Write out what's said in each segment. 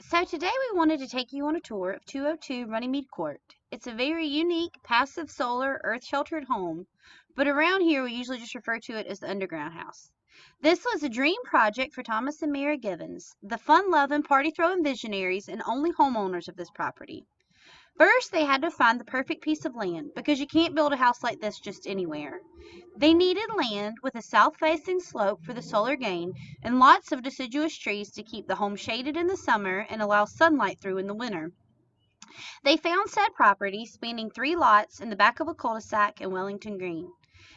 So today we wanted to take you on a tour of 202 Runnymeade Court. It's a very unique, passive solar, earth-sheltered home, but around here we usually just refer to it as the underground house. This was a dream project for Thomas and Mary Givens, the fun-loving, party-throwing visionaries and only homeowners of this property. First, they had to find the perfect piece of land because you can't build a house like this just anywhere. They needed land with a south-facing slope for the solar gain and lots of deciduous trees to keep the home shaded in the summer and allow sunlight through in the winter. They found said property spanning 3 lots in the back of a cul-de-sac in Wellington Green.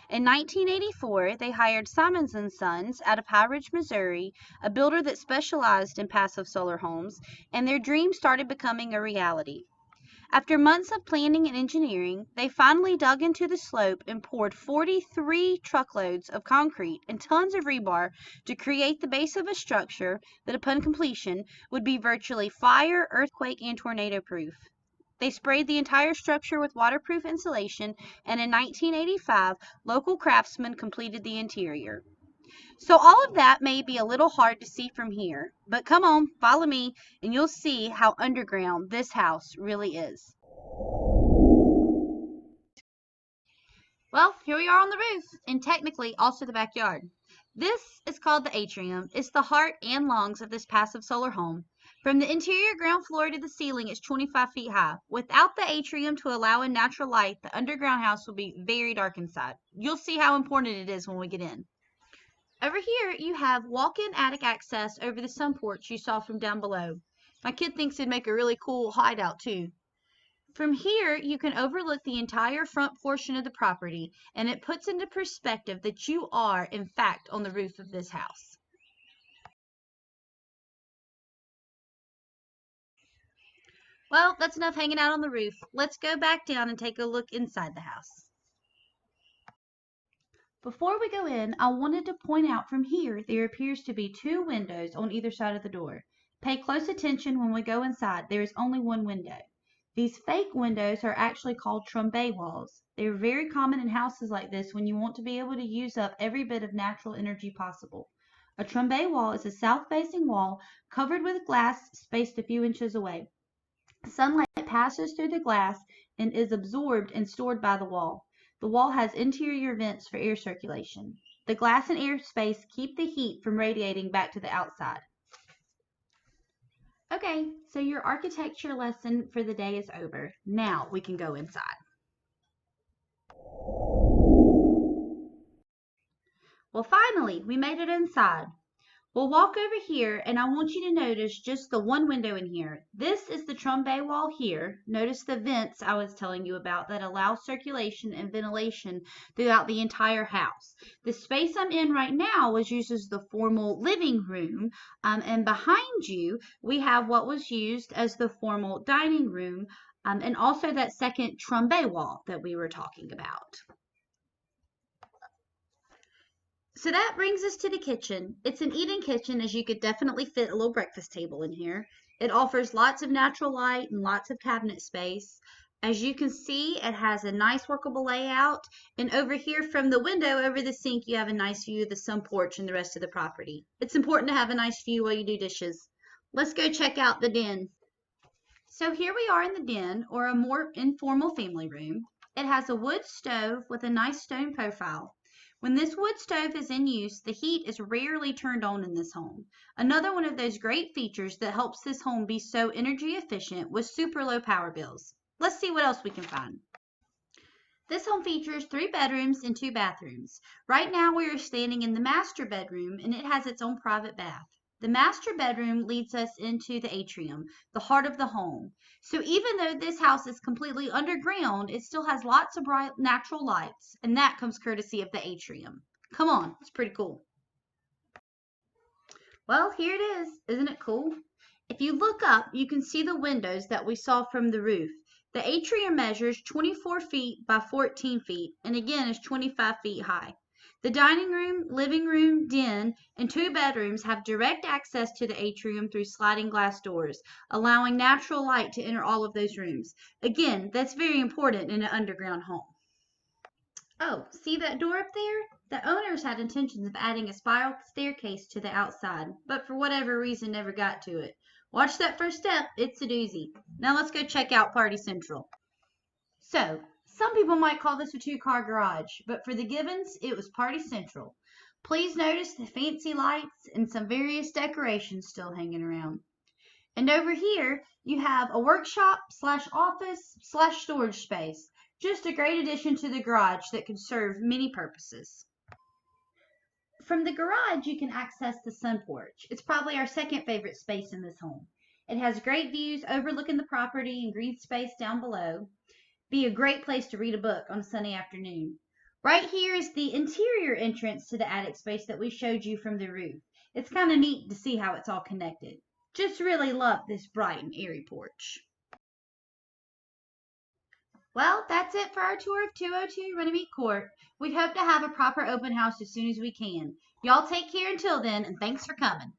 In 1984, they hired Simons & Sons out of High Ridge, Missouri, a builder that specialized in passive solar homes, and their dream started becoming a reality. After months of planning and engineering, they finally dug into the slope and poured 43 truckloads of concrete and tons of rebar to create the base of a structure that, upon completion, would be virtually fire, earthquake, and tornado proof. They sprayed the entire structure with waterproof insulation, and in 1985, local craftsmen completed the interior. So all of that may be a little hard to see from here, but come on, follow me, and you'll see how underground this house really is. Well, here we are on the roof, and technically also the backyard. This is called the atrium. It's the heart and lungs of this passive solar home. From the interior ground floor to the ceiling, it's 25 feet high. Without the atrium to allow in natural light, the underground house will be very dark inside. You'll see how important it is when we get in. Over here, you have walk-in attic access over the sun porch you saw from down below. My kid thinks it'd make a really cool hideout too. From here, you can overlook the entire front portion of the property, and it puts into perspective that you are, in fact, on the roof of this house. Well, that's enough hanging out on the roof. Let's go back down and take a look inside the house. Before we go in, I wanted to point out from here there appears to be 2 windows on either side of the door. Pay close attention when we go inside. There is only 1 window. These fake windows are actually called trombe walls. They are very common in houses like this when you want to be able to use up every bit of natural energy possible. A trombe wall is a south-facing wall covered with glass spaced a few inches away. Sunlight passes through the glass and is absorbed and stored by the wall. The wall has interior vents for air circulation. The glass and air space keep the heat from radiating back to the outside. Okay, so your architecture lesson for the day is over. Now we can go inside. Well, finally, we made it inside. We'll walk over here, and I want you to notice just the 1 window in here. This is the trombe wall here. Notice the vents I was telling you about that allow circulation and ventilation throughout the entire house. The space I'm in right now was used as the formal living room, and behind you we have what was used as the formal dining room, and also that second trombe wall that we were talking about. So that brings us to the kitchen. It's an eating kitchen, as you could definitely fit a little breakfast table in here. It offers lots of natural light and lots of cabinet space. As you can see, it has a nice workable layout. And over here from the window over the sink, you have a nice view of the sun porch and the rest of the property. It's important to have a nice view while you do dishes. Let's go check out the den. So here we are in the den, or a more informal family room. It has a wood stove with a nice stone profile. When this wood stove is in use, the heat is rarely turned on in this home. Another one of those great features that helps this home be so energy efficient with super low power bills. Let's see what else we can find. This home features 3 bedrooms and 2 bathrooms. Right now we are standing in the master bedroom, and it has its own private bath. The master bedroom leads us into the atrium, the heart of the home. So even though this house is completely underground, it still has lots of bright natural lights, and that comes courtesy of the atrium. Come on, it's pretty cool. Well, here it is. Isn't it cool? If you look up, you can see the windows that we saw from the roof. The atrium measures 24 feet by 14 feet, and again is 25 feet high. The dining room, living room, den, and 2 bedrooms have direct access to the atrium through sliding glass doors, allowing natural light to enter all of those rooms. Again, that's very important in an underground home. Oh, see that door up there? The owners had intentions of adding a spiral staircase to the outside, but for whatever reason never got to it. Watch that first step. It's a doozy. Now let's go check out Party Central. So, some people might call this a two-car garage, but for the Gibbons, it was Party Central. Please notice the fancy lights and some various decorations still hanging around. And over here, you have a workshop slash office slash storage space. Just a great addition to the garage that could serve many purposes. From the garage, you can access the sun porch. It's probably our second favorite space in this home. It has great views overlooking the property and green space down below. Be a great place to read a book on a sunny afternoon. Right here is the interior entrance to the attic space that we showed you from the roof. It's kind of neat to see how it's all connected. Just really love this bright and airy porch. Well, that's it for our tour of 202 Runnymeade Court. We hope to have a proper open house as soon as we can. Y'all take care until then, and thanks for coming.